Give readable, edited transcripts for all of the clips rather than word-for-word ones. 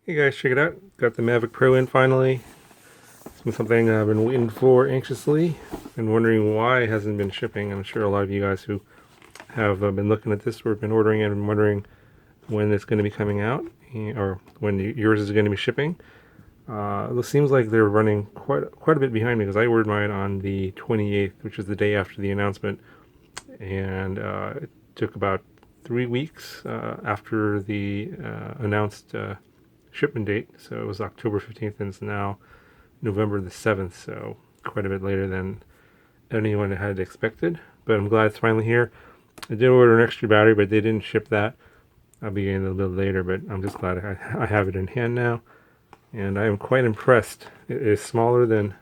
Hey guys, check it out. Got the Mavic Pro in finally. It's been something I've been waiting for anxiously and wondering why it hasn't been shipping. I'm sure a lot of you guys who have been looking at this or been ordering it and wondering when it's going to be coming out or when yours is going to be shipping. It seems like they're running quite a bit behind me because I ordered mine on the 28th, which is the day after the announcement, and it took about 3 weeks after the announced shipment date. So it was October 15th, and it's now November the 7th. So quite a bit later than anyone had expected. But I'm glad it's finally here. I did order an extra battery, but they didn't ship that. I'll be getting it a little bit later, but I'm just glad I have it in hand now. And I am quite impressed. It is smaller than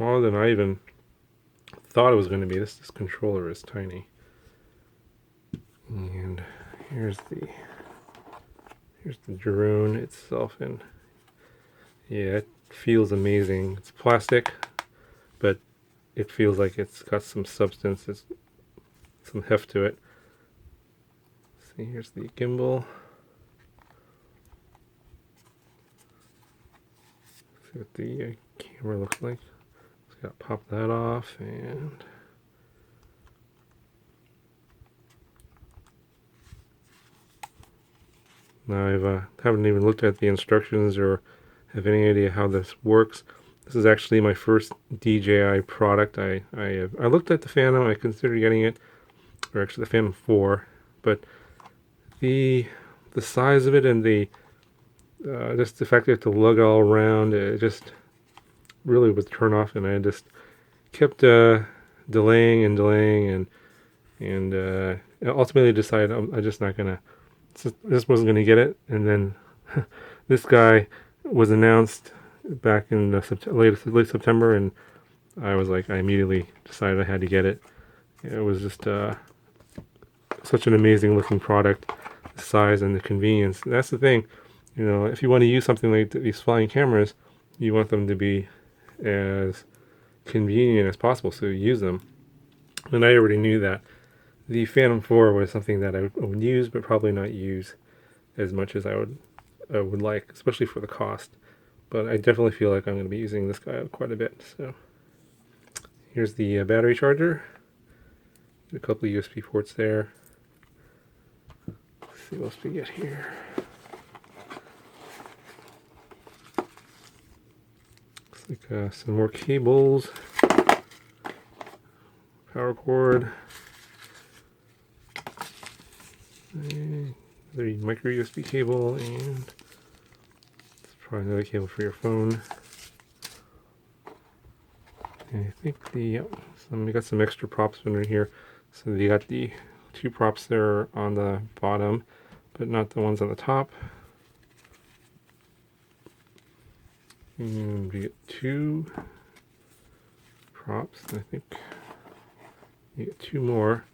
I even thought it was going to be. This controller is tiny. And here's the drone itself, and yeah, it feels amazing. It's plastic, but it feels like it's got some substance, some heft to it. See, here's the gimbal. See what the camera looks like. Just gotta pop that off, and now I haven't even looked at the instructions or have any idea how this works. This is actually my first DJI product. I looked at the Phantom. I considered getting it, or actually the Phantom 4, but the size of it and the just the fact that you have to lug all around, it just really would turn off, and I just kept delaying and ultimately decided I'm just not gonna. Just wasn't gonna get it, and then this guy was announced back in late September, and I was like, I immediately decided I had to get it. It was just such an amazing looking product, the size and the convenience. That's the thing, if you want to use something like these flying cameras, you want them to be as convenient as possible, so you use them. And I already knew that. The Phantom 4 was something that I would use, but probably not use as much as I would like, especially for the cost. But I definitely feel like I'm going to be using this guy quite a bit. So here's the battery charger. A couple of USB ports there. Let's see what else we get here. Looks like some more cables. Power cord. The micro USB cable, and it's probably another cable for your phone. And I think we got some extra props under here. So you got the two props there on the bottom, but not the ones on the top. And we get two props. I think you get two more.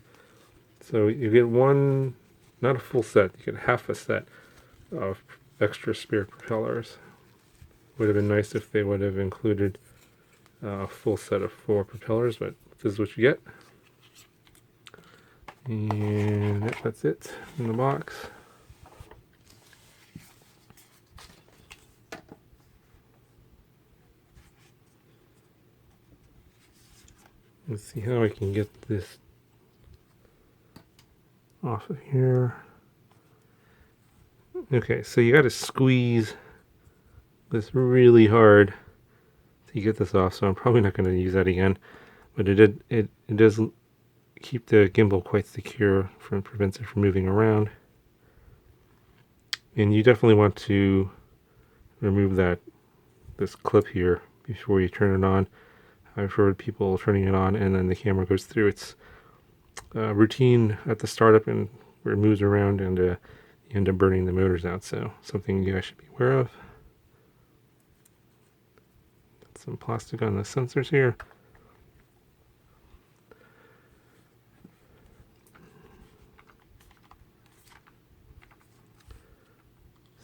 So you get one, not a full set, you get half a set of extra spare propellers. Would have been nice if they would have included a full set of 4 propellers, but this is what you get. And that's it in the box. Let's see how I can get this off of here. Okay, so you got to squeeze this really hard to get this off, so I'm probably not going to use that again. But it does keep the gimbal quite secure, prevents it from moving around. And you definitely want to remove this clip here before you turn it on. I've heard people turning it on and then the camera goes through its routine at the startup, and where it moves around, and you end up burning the motors out. So something you guys should be aware of. Got some plastic on the sensors here.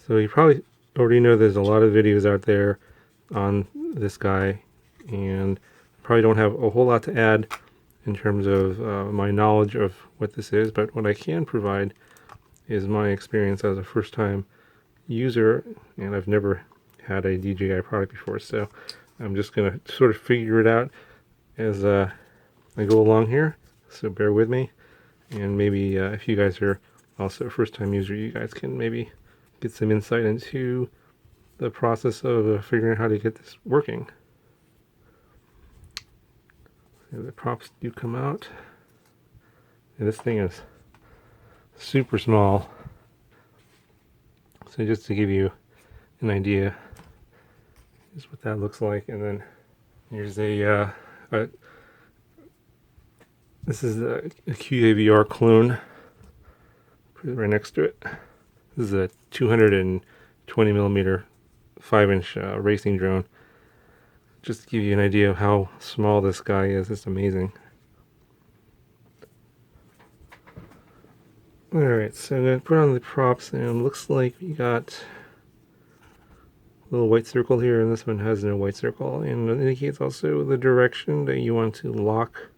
So you probably already know there's a lot of videos out there on this guy, and probably don't have a whole lot to add in terms of my knowledge of what this is, but what I can provide is my experience as a first time user, and I've never had a DJI product before, so I'm just going to sort of figure it out as I go along here, so bear with me. And maybe if you guys are also a first-time user, you guys can maybe get some insight into the process of figuring out how to get this working. So the props do come out, and this thing is super small. So just to give you an idea, here's what that looks like, and then here's this is a QAVR clone. Put it right next to it. This is a 220 millimeter 5-inch racing drone. Just to give you an idea of how small this guy is, it's amazing. Alright, so I'm going to put on the props, and it looks like we got a little white circle here, and this one has no white circle, and it indicates also the direction that you want to lock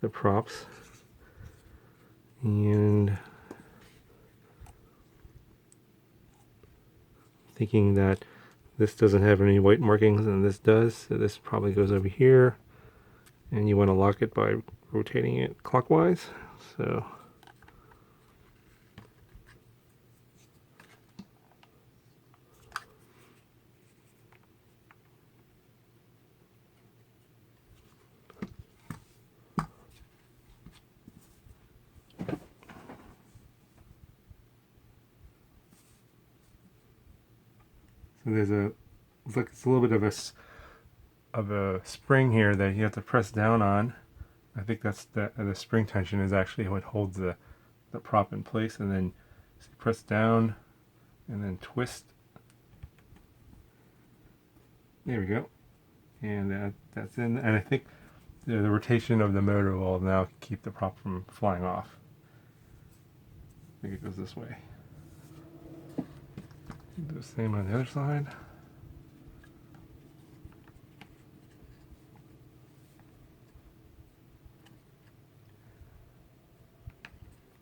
the props. And thinking that this doesn't have any white markings and this does, so this probably goes over here, and you want to lock it by rotating it clockwise. So there's looks like it's a little bit of a spring here that you have to press down on. I think that's the spring tension is actually what holds the prop in place, and then you press down and then twist. There we go, and that's in. And I think the rotation of the motor will now keep the prop from flying off. I think it goes this way. Do the same on the other side.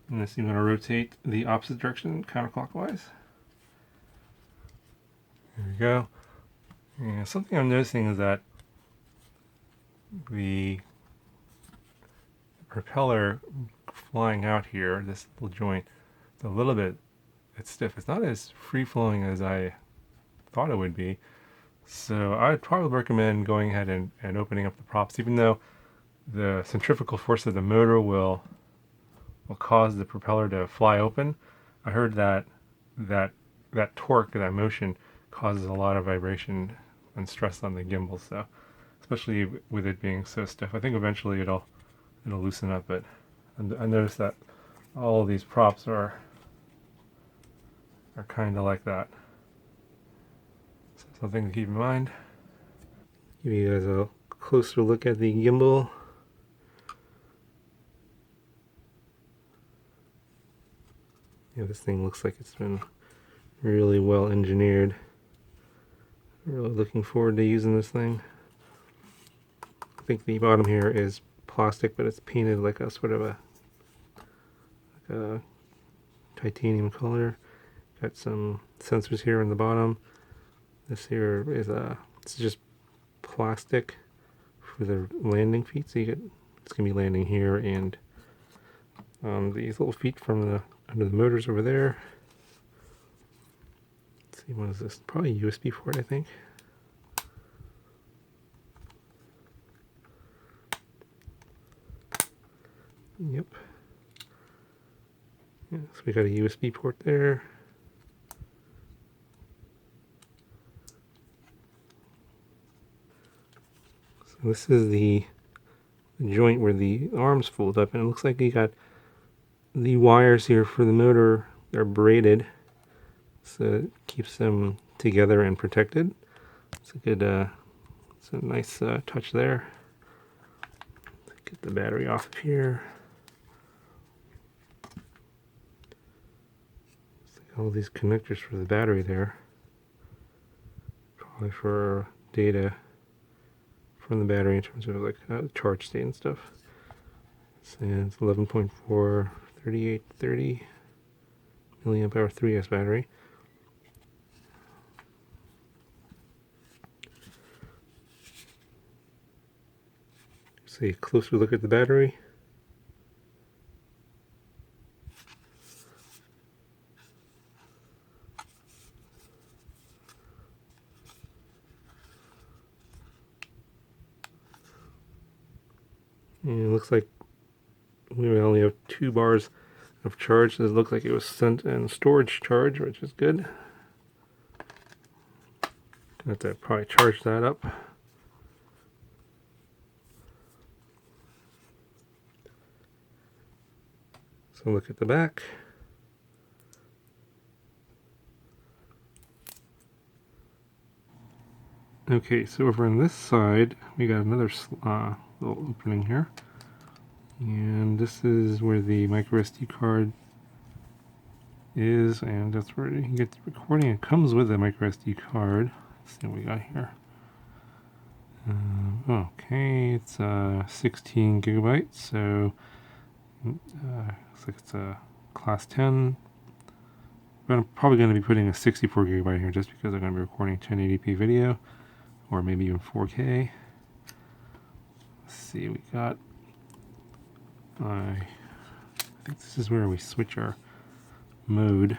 And this, you want to rotate the opposite direction counterclockwise. There we go. And something I'm noticing is that the propeller flying out here, this little joint, it's a little bit stiff. It's not as free-flowing as I thought it would be. So I'd probably recommend going ahead and opening up the props, even though the centrifugal force of the motor will cause the propeller to fly open. I heard that torque, that motion, causes a lot of vibration and stress on the gimbal. So, especially with it being so stiff, I think eventually it'll loosen up. But I noticed that all of these props are kind of like that. So something to keep in mind. Give you guys a closer look at the gimbal. Yeah, this thing looks like it's been really well engineered. Really looking forward to using this thing. I think the bottom here is plastic, but it's painted like a sort of a titanium color. Got some sensors here on the bottom. This here is it's just plastic for the landing feet, so it's gonna be landing here, and these little feet from under the motors over there. Let's see, what is this? Probably a USB port, I think. Yep. Yeah, so we got a USB port there. So this is the joint where the arms fold up, and it looks like you got the wires here for the motor. They're braided, so it keeps them together and protected. It's a good, it's a nice touch there. Get the battery off of here. All these connectors for the battery there, probably for data from the battery in terms of like charge state and stuff. And it's 11.4 3830 milliamp hour 3S battery. See a closer look at the battery. And it looks like we only have 2 bars of charge. It looks like it was sent in storage charge, which is good. Have to probably charge that up. So look at the back. Okay, so over on this side, we got another little opening here. And this is where the micro SD card is, and that's where you can get the recording. It comes with a micro SD card. Let's see what we got here. Okay, it's 16 gigabytes, so looks like it's a class 10. But I'm probably going to be putting a 64 gigabyte here just because I'm going to be recording 1080p video, or maybe even 4K. Let's see, we got, I think this is where we switch our mode.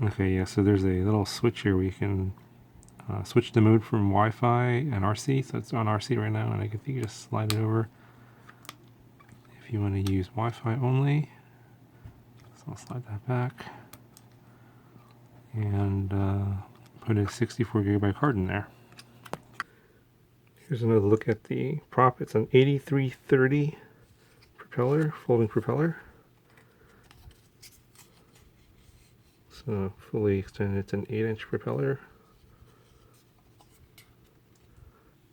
Okay, yeah, so there's a little switch here where you can switch the mode from Wi-Fi and RC. So it's on RC right now, and I think you just slide it over if you want to use Wi-Fi only. So I'll slide that back and put a 64 gigabyte card in there. Here's another look at the prop. It's an 8330 propeller, folding propeller. So fully extended, it's an 8-inch propeller.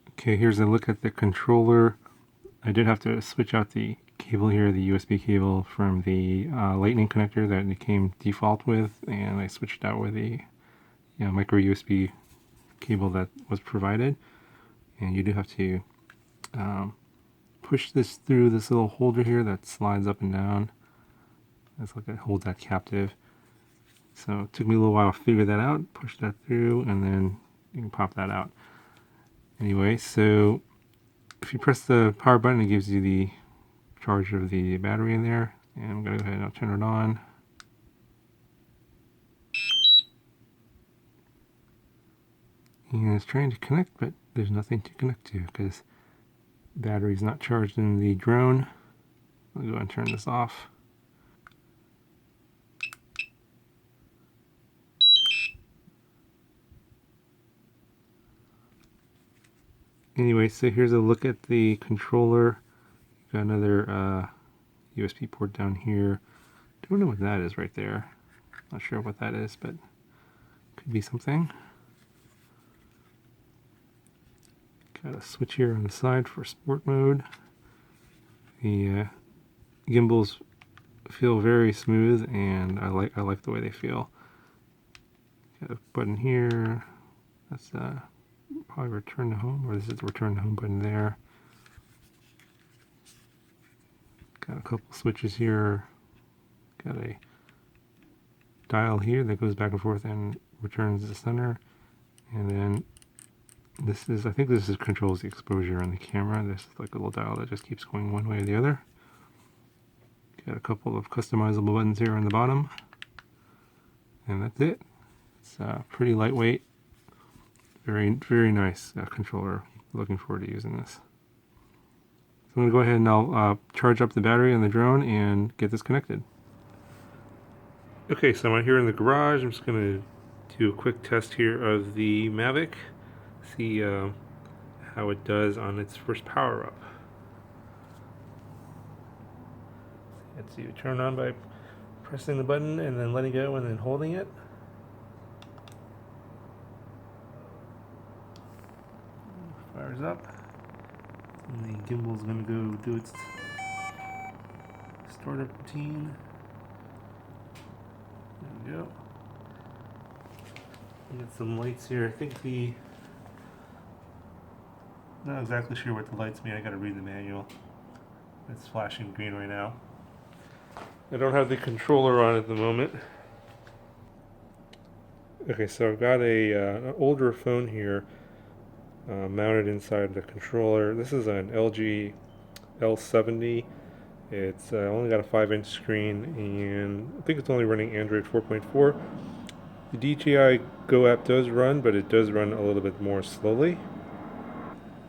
Okay, here's a look at the controller. I did have to switch out the cable here, the USB cable from the lightning connector that it came default with, and I switched out with the micro USB cable that was provided. And you do have to push this through this little holder here that slides up and down. That's like it holds that captive. So it took me a little while to figure that out, push that through, and then you can pop that out. Anyway, so if you press the power button, it gives you the charge of the battery in there. And I'm going to go ahead and turn it on. And it's trying to connect, but there's nothing to connect to because the battery's not charged in the drone. I'll go and turn this off. Anyway, so here's a look at the controller. Got another USB port down here. Don't know what that is right there. Not sure what that is, but could be something. Got a switch here on the side for sport mode. The gimbals feel very smooth, and I like the way they feel. Got a button here. That's probably return to home, or this is the return to home button there. Got a couple switches here. Got a dial here that goes back and forth and returns to the center. And then this is, I think this is controls the exposure on the camera. This is like a little dial that just keeps going one way or the other. Got a couple of customizable buttons here on the bottom. And that's it. It's pretty lightweight. Very, very nice controller. Looking forward to using this. So I'm going to go ahead and I'll charge up the battery on the drone and get this connected. Okay, so I'm here in the garage. I'm just going to do a quick test here of the Mavic. See how it does on its first power up. Let's see, you turn on by pressing the button and then letting go and then holding it. Fires up. And the gimbal's going to go do its startup routine. There we go. We got some lights here. I think not exactly sure what the lights mean. I gotta read the manual. It's flashing green right now. I don't have the controller on at the moment. Okay, so I've got an older phone here. mounted inside the controller. This is an LG L70. It's only got a 5-inch screen, and I think it's only running Android 4.4. The DJI Go app does run, but it does run a little bit more slowly.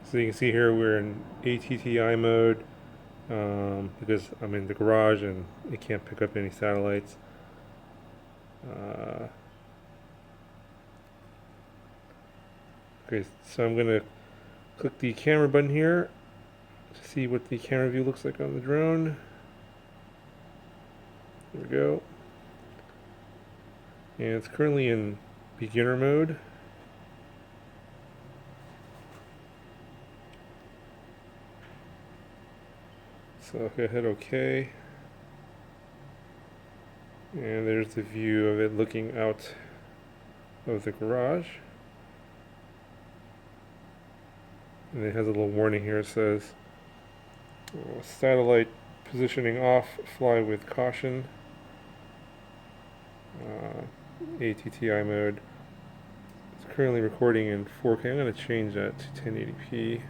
So you can see here we're in ATTI mode because I'm in the garage and it can't pick up any satellites. Okay, so I'm going to click the camera button here to see what the camera view looks like on the drone. There we go. And it's currently in beginner mode. So I'll go ahead OK. And there's the view of it looking out of the garage. And it has a little warning here. It says, satellite positioning off, fly with caution. ATTI mode. It's currently recording in 4K. I'm going to change that to 1080p.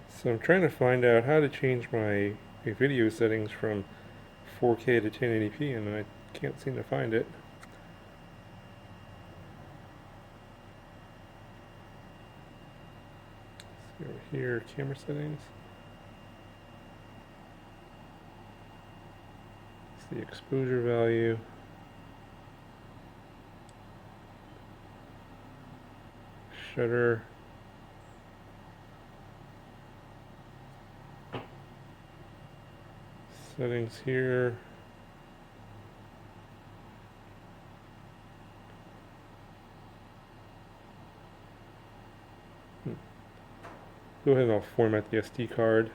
So I'm trying to find out how to change my video settings from 4K to 1080p, and I can't seem to find it. Let's see over here, camera settings. It's the exposure value. Shutter. Settings here. Go ahead and I'll format the SD card.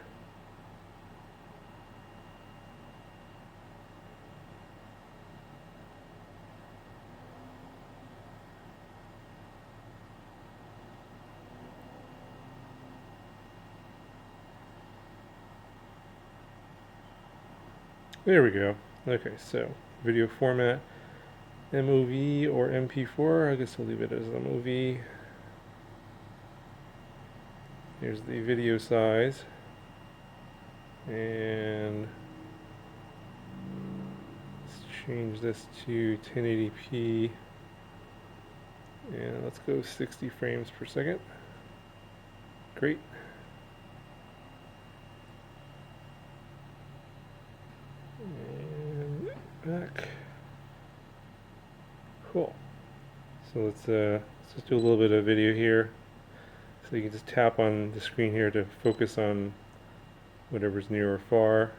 There we go. Okay, so video format, MOV or MP4. I guess we'll leave it as MOV. Here's the video size. And let's change this to 1080p. And let's go 60 frames per second. Great. And back. Cool. So let's just do a little bit of video here. So you can just tap on the screen here to focus on whatever's near or far.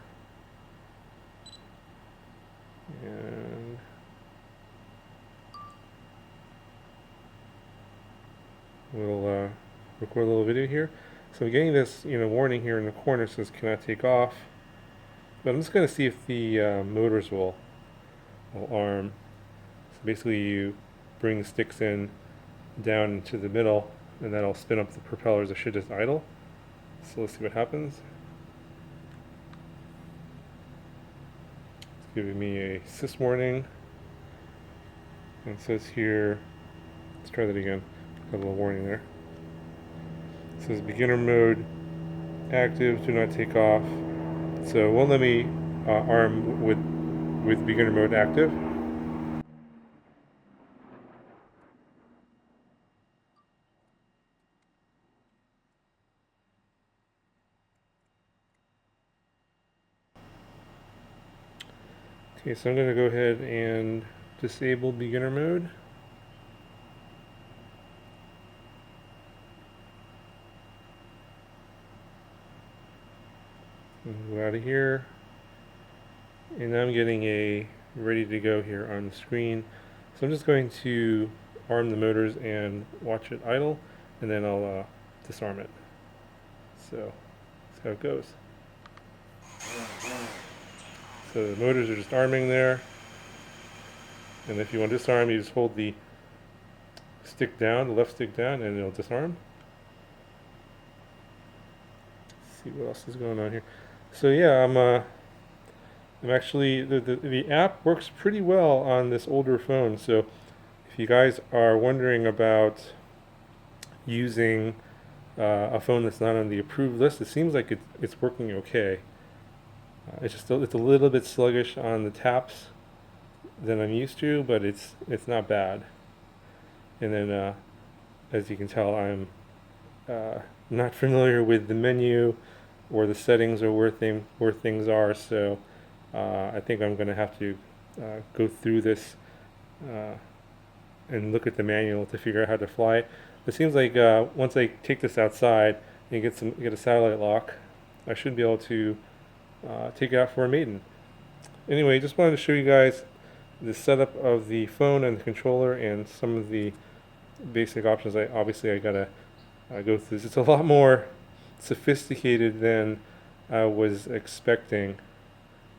And we'll record a little video here. So I'm getting this, warning here in the corner says cannot take off. But I'm just going to see if the motors will arm. So basically you bring the sticks in down into the middle, and that'll spin up the propellers. It should just idle. So let's see what happens. It's giving me a sys warning. And it says here, let's try that again. Got a little warning there. It says beginner mode active, do not take off. So it won't let me arm with beginner mode active. Okay, so I'm going to go ahead and disable beginner mode. Go out of here. And now I'm getting a ready to go here on the screen. So I'm just going to arm the motors and watch it idle, and then I'll disarm it. So that's how it goes. So the motors are just arming there. And if you want to disarm, you just hold the stick down, the left stick down, and it'll disarm. Let's see what else is going on here. So yeah, I'm actually the app works pretty well on this older phone. So if you guys are wondering about using a phone that's not on the approved list, it seems like it's working okay. It's a little bit sluggish on the taps than I'm used to, but it's not bad. And then as you can tell, I'm not familiar with the menu or the settings or where things are, so I think I'm going to have to go through this and look at the manual to figure out how to fly it. It seems like once I take this outside and get a satellite lock, I should be able to take it out for a Maiden. Anyway, just wanted to show you guys the setup of the phone and the controller and some of the basic options. I gotta go through this. It's a lot more sophisticated than I was expecting.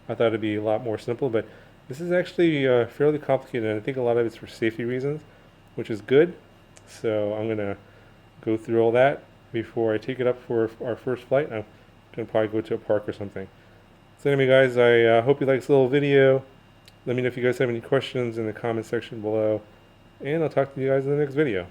I thought it'd be a lot more simple, but this is actually fairly complicated, and I think a lot of it's for safety reasons, which is good. So I'm gonna go through all that before I take it up for our first flight. I'm gonna probably go to a park or something. So anyway, guys, I hope you like this little video. Let me know if you guys have any questions in the comment section below, and I'll talk to you guys in the next video.